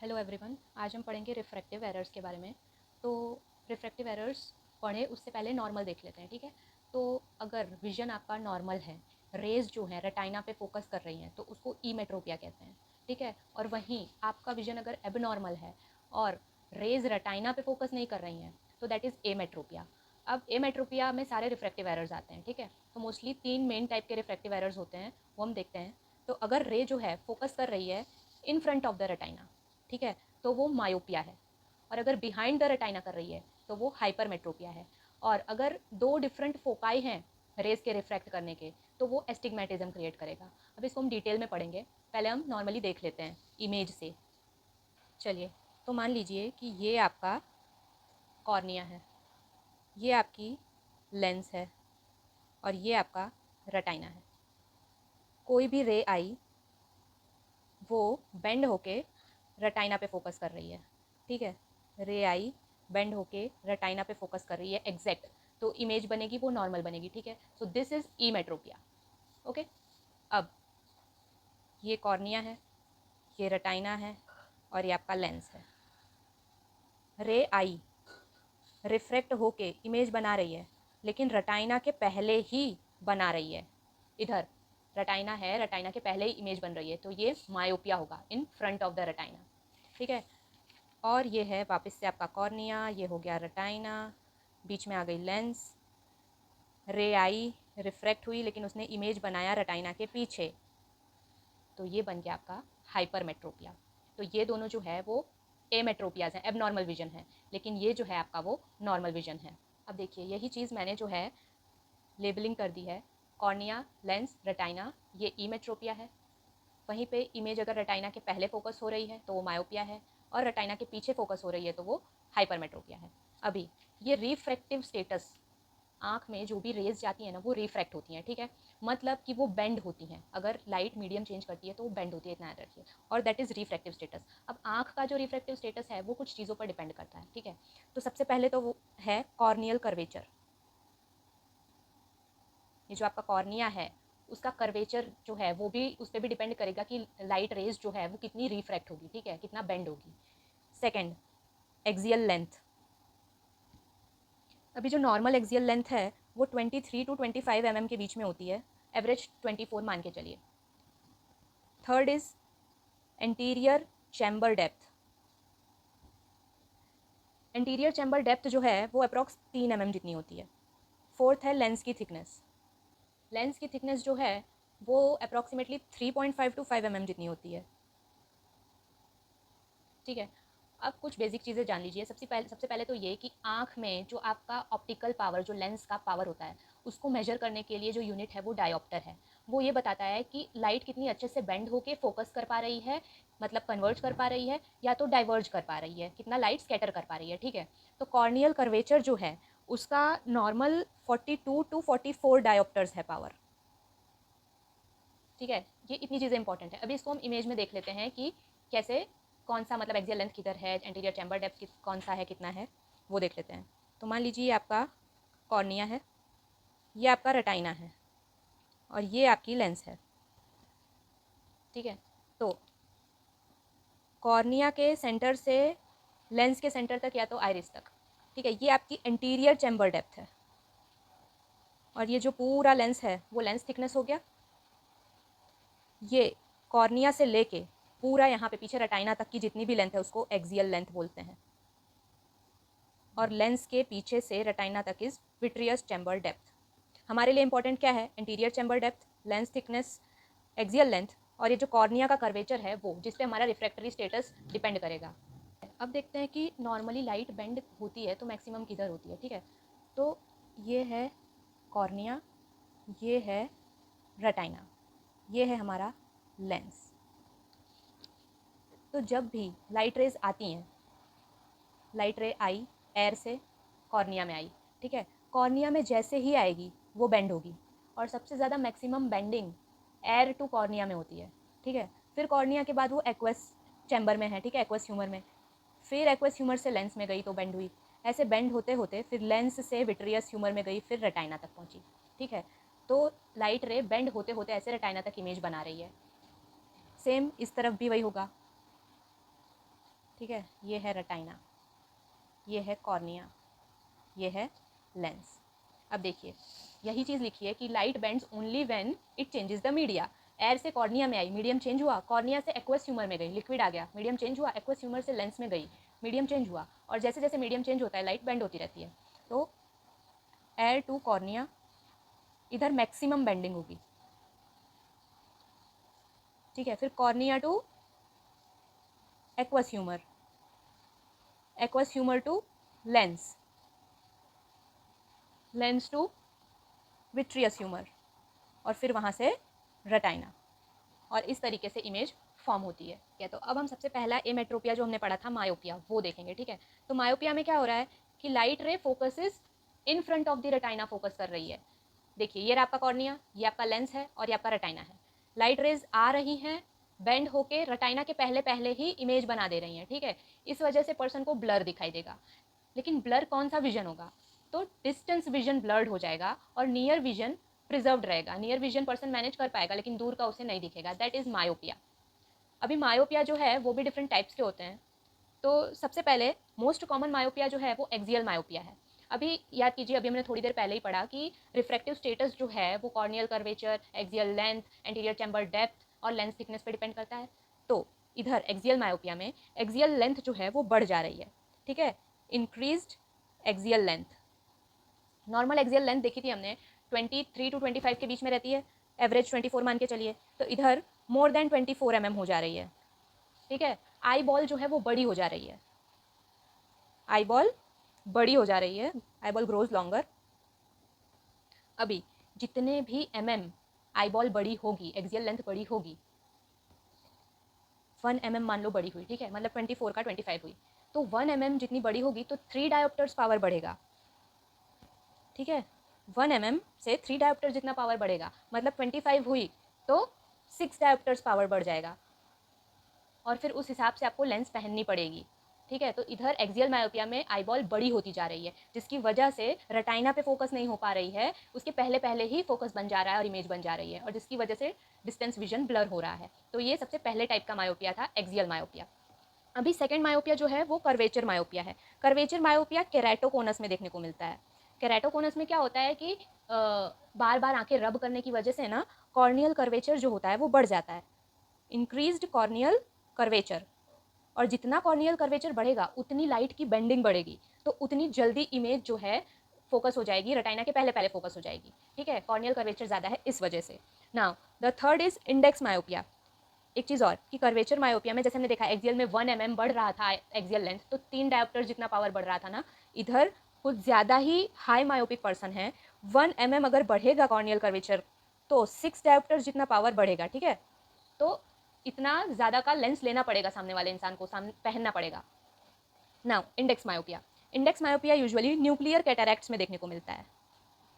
Hello everyone, आज हम पढ़ेंगे रिफ्रैक्टिव एरर्स के बारे में। तो रिफ्रैक्टिव एरर्स पढ़े उससे पहले नॉर्मल देख लेते हैं, ठीक है। तो अगर विजन आपका नॉर्मल है, रेज जो है रेटाइना पे फोकस कर रही हैं, तो उसको ईमेट्रोपिया कहते हैं, ठीक है। और वहीं आपका विजन अगर एबनॉर्मल है और रेज रेटाइना पे फोकस नहीं कर रही हैं, तो दैट इज़ एमेट्रोपिया। अब एमेट्रोपिया में सारे रिफ्रैक्टिव एरर्स आते हैं, ठीक है। तो मोस्टली 3 मेन टाइप के रिफ्रैक्टिव एरर्स होते हैं, वो हम देखते हैं। तो अगर रे जो है फोकस कर रही है in front of the retina, ठीक है, तो वो मायोपिया है। और अगर बिहाइंड द रेटाइना कर रही है तो वो हाइपरमेट्रोपिया है। और अगर दो डिफरेंट फोकाई हैं रेज के रिफ्रैक्ट करने के, तो वो एस्टिग्मेटिज्म क्रिएट करेगा। अब इसको हम डिटेल में पढ़ेंगे, पहले हम नॉर्मली देख लेते हैं इमेज से। चलिए, तो मान लीजिए कि ये आपका कॉर्निया है, ये आपकी लेंस है, और ये आपका रेटाइना है। कोई भी रे आई वो बेंड होके रेटाइना पे फोकस कर रही है, ठीक है। रे आई बेंड होके रेटाइना पे फोकस कर रही है एग्जैक्ट, तो इमेज बनेगी वो नॉर्मल बनेगी, ठीक है। So this is emmetropia. Okay. अब ये कॉर्निया है, ये रेटाइना है, और ये आपका लेंस है। रे आई रिफ्रैक्ट होके इमेज बना रही है, लेकिन रेटाइना के पहले ही बना रही है। इधर रेटाइना है, रेटाइना के पहले ही इमेज बन रही है, तो ये मायोपिया होगा in front of the retina, ठीक है। और ये है वापस से आपका कॉर्निया, ये हो गया रेटाइना, बीच में आ गई लेंस। रे आई रिफ्रैक्ट हुई, लेकिन उसने इमेज बनाया रेटाइना के पीछे, तो ये बन गया आपका हाइपरमेट्रोपिया। तो ये दोनों जो है वो एमेट्रोपियाज हैं, एबनॉर्मल विजन है, लेकिन ये जो है आपका वो नॉर्मल विजन है। अब देखिए, यही चीज़ मैंने जो है लेबलिंग कर दी है, कॉर्निया, लेंस, रेटाइना, ये ईमेट्रोपिया है। वहीं पे इमेज अगर रेटाइना के पहले फोकस हो रही है तो वो मायोपिया है, और रेटाइना के पीछे फोकस हो रही है तो वो हाइपरमेट्रोपिया है। अभी ये रिफ्रैक्टिव स्टेटस, आँख में जो भी रेज जाती है ना वो रिफ्रैक्ट होती हैं, ठीक है। मतलब कि वो बेंड होती हैं, अगर लाइट मीडियम चेंज करती है तो वो बेंड होती है, इतना याद रखिए। और दैट इज़ रिफ्रैक्टिव स्टेटस। अब आँख का जो रिफ्रैक्टिव स्टेटस है वो कुछ चीज़ों पर डिपेंड करता है, ठीक है। तो सबसे पहले तो वो है कॉर्नियल कर्वेचर। ये जो आपका कॉर्निया है उसका कर्वेचर जो है वो भी उस पर भी डिपेंड करेगा कि लाइट रेज जो है वो कितनी रिफ्रैक्ट होगी, ठीक है, कितना बेंड होगी। Second, axial length. अभी जो नॉर्मल एक्सियल लेंथ है वो 23 टू 25 mm के बीच में होती है, एवरेज 24 मान के चलिए। Third is anterior chamber depth. Anterior chamber depth जो है वो अप्रॉक्स 3 mm जितनी होती है। फोर्थ है लेंस की थिकनेस। लेंस की थिकनेस जो है वो अप्रॉक्सीमेटली 3.5 टू 5 mm जितनी होती है, ठीक है। अब कुछ बेसिक चीज़ें जान लीजिए। सबसे पहले तो ये कि आँख में जो आपका ऑप्टिकल पावर, जो लेंस का पावर होता है, उसको मेजर करने के लिए जो यूनिट है वो डायोप्टर है। वो ये बताता है कि लाइट कितनी अच्छे से बेंड होके फोकस कर पा रही है, मतलब कन्वर्ज कर पा रही है, या तो डाइवर्ज कर पा रही है, कितना लाइट स्कैटर कर पा रही है, ठीक है। तो कॉर्नियल कर्वेचर जो है उसका नॉर्मल 42 टू 44 डायोप्टर्स है पावर, ठीक है। ये इतनी चीज़ें इंपॉर्टेंट है। अभी इसको हम इमेज में देख लेते हैं कि कैसे, कौन सा मतलब एक्सियल लेंथ किधर है, एंटीरियर चैम्बर डेप्थ कौन सा है, कितना है, वो देख लेते हैं। तो मान लीजिए ये आपका कॉर्निया है, ये आपका रेटाइना है, और ये आपकी लेंस है, ठीक है। तो कॉर्निया के सेंटर से लेंस के सेंटर तक या तो आइरिस तक, ठीक है, ये आपकी एंटीरियर चैम्बर डेप्थ है। और ये जो पूरा लेंस है वो लेंस थिकनेस हो गया। ये कॉर्निया से लेके पूरा यहाँ पे पीछे रेटाइना तक की जितनी भी लेंथ है उसको एक्सियल लेंथ बोलते हैं। और लेंस के पीछे से रेटाइना तक इज विट्रियस चैम्बर डेप्थ। हमारे लिए इंपॉर्टेंट क्या है? Interior chamber depth, lens thickness, axial length, और ये जो कॉर्निया का कर्वेचर है वो, जिस पे हमारा रिफ्रैक्टरी स्टेटस डिपेंड करेगा। अब देखते हैं कि नॉर्मली लाइट बेंड होती है तो मैक्सिमम किधर होती है, ठीक है। तो ये है कॉर्निया, ये है रेटाइना, ये है हमारा लेंस। तो जब भी लाइट रेज आती हैं, लाइट रे आई एयर से कॉर्निया में आई, ठीक है, कॉर्निया में जैसे ही आएगी वो बेंड होगी, और सबसे ज़्यादा maximum bending air to cornea में होती है, ठीक है। फिर कॉर्निया के बाद वो एक्वस चैम्बर में है, ठीक है, एक्वस ह्यूमर में, फिर एक्वस ह्यूमर से लेंस में गई तो बेंड हुई। ऐसे बेंड होते होते फिर लेंस से विट्रियस ह्यूमर में गई, फिर रेटाइना तक पहुंची, ठीक है। तो लाइट रे बेंड होते होते ऐसे रेटाइना तक इमेज बना रही है। सेम इस तरफ भी वही होगा। ठीक है, ये है रेटाइना, ये है कॉर्निया, ये है लेंस। अब देखिए यही चीज़ लिखी है कि light bends only when it changes the media. Air से कॉर्निया में आई, मीडियम चेंज हुआ, कॉर्निया से एक्वस ह्यूमर में गई, लिक्विड आ गया, मीडियम चेंज हुआ, एक्वस ह्यूमर से लेंस में गई, मीडियम चेंज हुआ, और जैसे जैसे मीडियम चेंज होता है लाइट बेंड होती रहती है। तो एयर टू कॉर्निया, इधर मैक्सिमम बेंडिंग होगी, ठीक है। फिर cornea to aqueous humour, aqueous humour to lens, lens to vitreous humour, और फिर वहाँ से रेटाइना, और इस तरीके से इमेज फॉर्म होती है। क्या तो अब हम सबसे पहला एमेट्रोपिया जो हमने पढ़ा था मायोपिया वो देखेंगे, ठीक है। तो मायोपिया में क्या हो रहा है कि लाइट रे focuses in front of the retina focus कर रही है। देखिए ये आपका कॉर्निया, ये आपका लेंस है, और ये आपका रेटाइना है। लाइट रेज आ रही हैं, बेंड होके रेटाइना के पहले पहले ही इमेज बना दे रही हैं, ठीक है। इस वजह से पर्सन को ब्लर दिखाई देगा। लेकिन ब्लर कौन सा विजन होगा, तो डिस्टेंस विजन ब्लर्ड हो जाएगा और नियर विजन प्रिजर्व्ड रहेगा। नियर विजन पर्सन मैनेज कर पाएगा लेकिन दूर का उसे नहीं दिखेगा, दैट इज मायोपिया। अभी मायोपिया जो है वो भी डिफरेंट टाइप्स के होते हैं। तो सबसे पहले मोस्ट कॉमन मायोपिया जो है वो एक्सियल मायोपिया है। अभी याद कीजिए, अभी हमने थोड़ी देर पहले ही पढ़ा कि रिफ्रैक्टिव स्टेटस जो है वो corneal curvature, axial length, anterior chamber depth और लेंस थिकनेस पे डिपेंड करता है। तो इधर एक्सियल मायोपिया में एक्सियल लेंथ जो है वो बढ़ जा रही है, ठीक है, increased axial length. Normal axial length देखी थी हमने 23 टू 25 के बीच में रहती है, एवरेज 24 मान के चलिए। तो इधर मोर देन 24 mm हो जा रही है, ठीक है। आई बॉल जो है वो बड़ी हो जा रही है, आई बॉल बड़ी हो जा रही है, आई बॉल ग्रोज लॉन्गर। अभी जितने भी आई बॉल बड़ी होगी, एक्सियल लेंथ बड़ी होगी, 1 mm मान लो बड़ी हुई, ठीक है, मतलब 24 का 25 हुई, तो 1 mm जितनी बड़ी होगी तो 3 डायोप्टर्स पावर बढ़ेगा, ठीक है। 1 mm से 3 डायोप्टर जितना पावर बढ़ेगा, मतलब 25 हुई तो 6 डायोप्टर्स पावर बढ़ जाएगा, और फिर उस हिसाब से आपको लेंस पहननी पड़ेगी, ठीक है। तो इधर एक्सियल मायोपिया में आई बॉल बड़ी होती जा रही है, जिसकी वजह से रेटाइना पे फोकस नहीं हो पा रही है, उसके पहले पहले ही फोकस बन जा रहा है और इमेज बन जा रही है, और जिसकी वजह से डिस्टेंस विजन ब्लर हो रहा है। तो ये सबसे पहले टाइप का मायोपिया था, एक्सियल मायोपिया। अभी सेकेंड मायोपिया जो है वो कर्वेचर मायोपिया है। कर्वेचर मायोपिया केराटोकोनस में देखने को मिलता है। केराटोकोनस में क्या होता है कि बार बार आंखें रब करने की वजह से ना कॉर्नियल कर्वेचर जो होता है वो बढ़ जाता है, इंक्रीज्ड कॉर्नियल कर्वेचर। और जितना कॉर्नियल कर्वेचर बढ़ेगा उतनी लाइट की बेंडिंग बढ़ेगी, तो उतनी जल्दी इमेज जो है फोकस हो जाएगी, रेटाइना के पहले पहले फोकस हो जाएगी, ठीक है। कॉर्नियल कर्वेचर ज़्यादा है इस वजह से। Now the third is index myopia. एक चीज़ और कि कर्वेचर मायोपिया में जैसे हमने देखा एक्सियल में 1 mm बढ़ रहा था एक्सियल लेंथ, तो 3 डायोप्टर जितना पावर बढ़ रहा था ना, इधर कुछ ज़्यादा ही हाई मायोपिक पर्सन है, 1 mm अगर बढ़ेगा कॉर्नियल कर्वेचर तो 6 डायोप्टर जितना पावर बढ़ेगा, ठीक है। तो इतना ज़्यादा का लेंस लेना पड़ेगा सामने वाले इंसान को, सामने पहनना पड़ेगा। Now index myopia. Index myopia usually nuclear cataracts में देखने को मिलता है,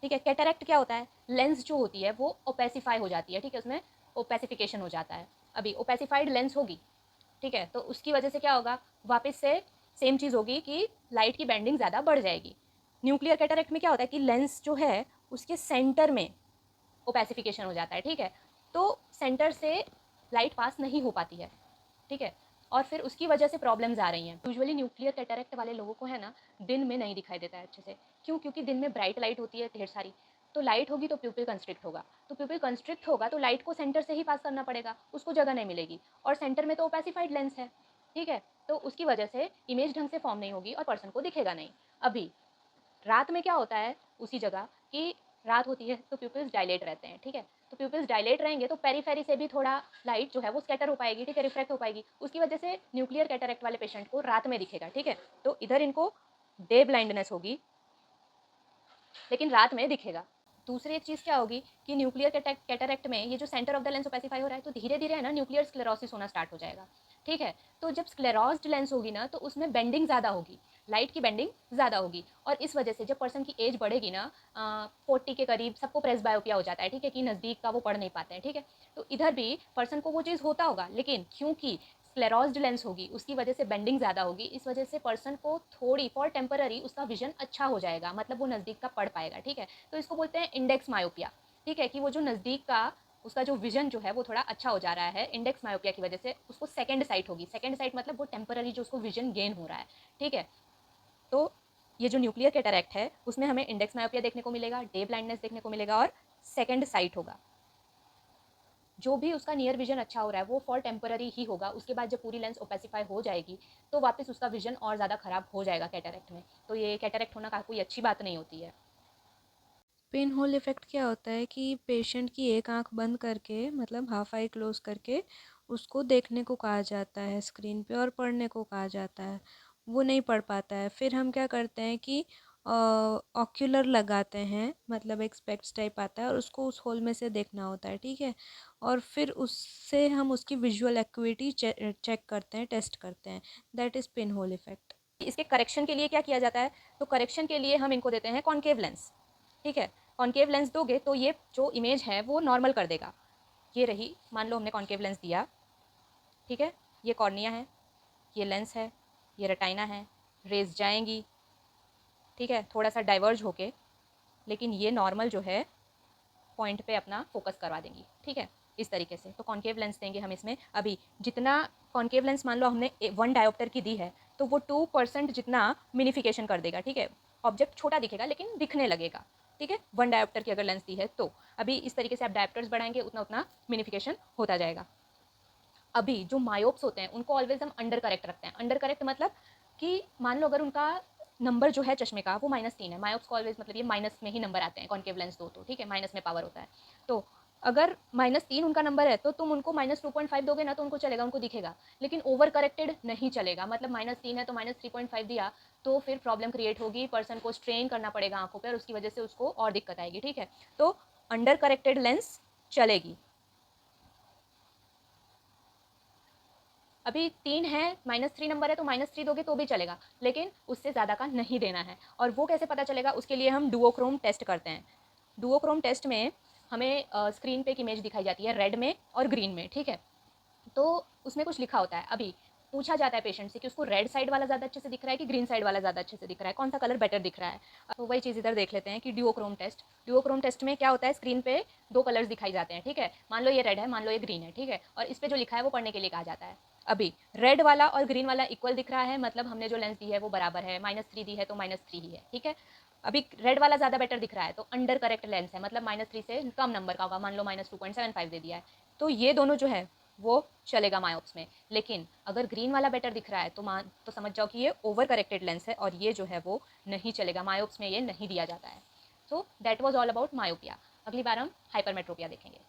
ठीक है। कैटरैक्ट क्या होता है, लेंस जो होती है वो ओपेसिफाई हो जाती है, ठीक है, उसमें ओपेसिफिकेशन हो जाता है। अभी ओपेसिफाइड लेंस होगी, ठीक है, तो उसकी वजह से क्या होगा, वापस से सेम चीज़ होगी कि लाइट की बेंडिंग ज़्यादा बढ़ जाएगी। न्यूक्लियर कैटरैक्ट में क्या होता है कि लेंस जो है उसके सेंटर में ओपेसिफिकेशन हो जाता है, ठीक है, तो सेंटर से लाइट पास नहीं हो पाती है, ठीक है, और फिर उसकी वजह से प्रॉब्लम्स आ रही हैं। यूजुअली न्यूक्लियर कैटरैक्ट वाले लोगों को है ना दिन में नहीं दिखाई देता है अच्छे से। क्यों? क्योंकि दिन में ब्राइट लाइट होती है ढेर सारी, तो लाइट होगी तो प्यूपिल कंस्ट्रिक्ट होगा, तो प्यूपिल कंस्ट्रिक्ट होगा तो लाइट को सेंटर से ही पास करना पड़ेगा, उसको जगह नहीं मिलेगी, और सेंटर में तो ओपेसिफाइड लेंस है, ठीक है, तो उसकी वजह से इमेज ढंग से फॉर्म नहीं होगी और पर्सन को दिखेगा नहीं। अभी रात में क्या होता है उसी जगह कि रात होती है तो प्यूपिल्स डायलेट रहते हैं, ठीक है, तो प्यूपिल्स डायलेट रहेंगे तो पेरीफेरी से भी थोड़ा लाइट जो है वो स्कैटर हो पाएगी, ठीक है, रिफ्रैक्ट हो पाएगी, उसकी वजह से न्यूक्लियर कैटरैक्ट वाले पेशेंट को रात में दिखेगा, ठीक है। तो इधर इनको डे ब्लाइंडनेस होगी लेकिन रात में दिखेगा। दूसरी एक चीज़ क्या होगी कि न्यूक्लियर कैटरैक्ट में ये जो सेंटर ऑफ द लेंस ओपेसिफाई हो रहा है तो धीरे धीरे है ना न्यूक्लियर स्क्लेरोसिस होना स्टार्ट हो जाएगा, ठीक है। तो जब स्क्लेरोस्ड लेंस होगी ना तो उसमें बेंडिंग ज़्यादा होगी, लाइट की बेंडिंग ज़्यादा होगी, और इस वजह से जब पर्सन की एज बढ़ेगी ना 40 के करीब सबको प्रेसबायोपिया हो जाता है, ठीक है, कि नज़दीक का वो पढ़ नहीं पाते हैं, ठीक है। तो इधर भी पर्सन को वो चीज़ होता होगा, लेकिन क्योंकि स्क्लेरोस्ड लेंस होगी उसकी वजह से बेंडिंग ज़्यादा होगी, इस वजह से पर्सन को थोड़ी फॉर टेम्पररी उसका विजन अच्छा हो जाएगा, मतलब वो नज़दीक का पढ़ पाएगा, ठीक है। तो इसको बोलते हैं इंडेक्स मायोपिया, ठीक है, कि वो जो नज़दीक का उसका जो विजन जो है वो थोड़ा अच्छा हो जा रहा है इंडेक्स मायोपिया की वजह से, उसको सेकंड साइट होगी। सेकंड साइट मतलब वो टेम्पररी जो उसको विजन गेन हो रहा है, ठीक है। तो ये जो न्यूक्लियर कैटरैक्ट है उसमें हमें इंडेक्स मायोपिया देखने को मिलेगा, डे ब्लाइंडनेस देखने को मिलेगा और सेकंड साइट होगा। जो भी उसका नियर विजन अच्छा हो रहा है वो फॉर टेम्पररी ही होगा। उसके बाद जब पूरी लेंस ओपेसिफाई हो जाएगी तो वापस उसका विजन और ज़्यादा खराब हो जाएगा कैटरैक्ट में। तो ये कैटरैक्ट होना कोई अच्छी बात नहीं होती है। पिन होल इफ़ेक्ट क्या होता है कि पेशेंट की एक आंख बंद करके, मतलब हाफ आई क्लोज करके, उसको देखने को कहा जाता है स्क्रीन पे और पढ़ने को कहा जाता है। वो नहीं पढ़ पाता है, फिर हम क्या करते हैं कि ऑक्यूलर लगाते हैं, मतलब एक स्पेक्स टाइप आता है और उसको उस होल में से देखना होता है, ठीक है। और फिर उससे हम उसकी विजुअल एक्यूटी चेक करते हैं, टेस्ट करते हैं। That is pin hole effect. इसके करेक्शन के लिए क्या किया जाता है, तो करेक्शन के लिए हम इनको देते हैं कॉन्केव लेंस, ठीक है। कॉन्केव लेंस दोगे तो ये जो इमेज है वो नॉर्मल कर देगा। ये रही, मान लो हमने कॉन्केव लेंस दिया, ठीक है। ये कॉर्निया है, ये लेंस है, ये रेटाइना है, रेज जाएंगी, ठीक है, थोड़ा सा डाइवर्ज होके, लेकिन ये नॉर्मल जो है पॉइंट पे अपना फोकस करवा देंगी, ठीक है। इस तरीके से तो कॉन्केव लेंस देंगे हम इसमें। अभी जितना कॉन्केव लेंस मान लो हमने 1 डायोप्टर की दी है तो वो 2% जितना मिनिफिकेशन कर देगा, ठीक है। ऑब्जेक्ट छोटा दिखेगा लेकिन दिखने लगेगा, ठीक है, 1 डायोप्टर की अगर लेंस दी है तो। अभी इस तरीके से आप डायोप्टर्स बढ़ाएंगे उतना उतना मिनिफिकेशन होता जाएगा। अभी जो मायोप्स होते हैं उनको ऑलवेज हम अंडर करेक्ट रखते हैं। अंडर करेक्ट मतलब कि मान लो अगर उनका नंबर जो है चश्मे का वो -3 है, मायोप्स को ऑलवेज मतलब ये माइनस में ही नंबर आते हैं कॉन्केव लेंस दो तो, ठीक है, माइनस में पावर होता है। तो अगर -3 उनका नंबर है तो तुम उनको -2.5 दोगे ना तो उनको चलेगा, उनको दिखेगा। लेकिन ओवर करेक्टेड नहीं चलेगा, मतलब -3 है तो -3.5 दिया तो फिर प्रॉब्लम क्रिएट होगी, पर्सन को स्ट्रेन करना पड़ेगा आंखों पर और उसकी वजह से उसको और दिक्कत आएगी, ठीक है। तो अंडर करेक्टेड लेंस चलेगी। अभी 3 है, -3 नंबर है तो -3 दोगे तो भी चलेगा, लेकिन उससे ज़्यादा का नहीं देना है। और वो कैसे पता चलेगा, उसके लिए हम डुओक्रोम टेस्ट करते हैं। डुओक्रोम टेस्ट में हमें स्क्रीन पे एक इमेज दिखाई जाती है रेड में और ग्रीन में, ठीक है। तो उसमें कुछ लिखा होता है। अभी पूछा जाता है पेशेंट से कि उसको रेड साइड वाला ज़्यादा अच्छे से दिख रहा है कि ग्रीन साइड वाला ज़्यादा अच्छे से दिख रहा है, कौन सा कलर बेटर दिख रहा है। तो वही चीज़ इधर देख लेते हैं कि डुओक्रोम टेस्ट। डुओक्रोम टेस्ट में क्या होता है, स्क्रीन पे 2 कलर्स दिखाई जाते हैं, ठीक है। मान लो ये रेड है, मान लो ये ग्रीन है, ठीक है। और इस पर जो लिखा है वो पढ़ने के लिए कहा जाता है। अभी रेड वाला और ग्रीन वाला इक्वल दिख रहा है, मतलब हमने जो लेंस दी है वो बराबर है, -3 दी है तो -3 ही है, ठीक है। अभी रेड वाला ज़्यादा बेटर दिख रहा है तो अंडर करेक्ट लेंस है, मतलब -3 से कम नंबर का होगा, मान लो -2.75 दे दिया है। तो ये दोनों जो है वो चलेगा मायोप्स में। लेकिन अगर ग्रीन वाला बेटर दिख रहा है तो मान तो समझ जाओ कि ये ओवर करेक्टेड लेंस है और ये जो है वो नहीं चलेगा, मायोप्स में ये नहीं दिया जाता है। So that was all about myopia. अगली बार हम हाइपरमेट्रोपिया देखेंगे।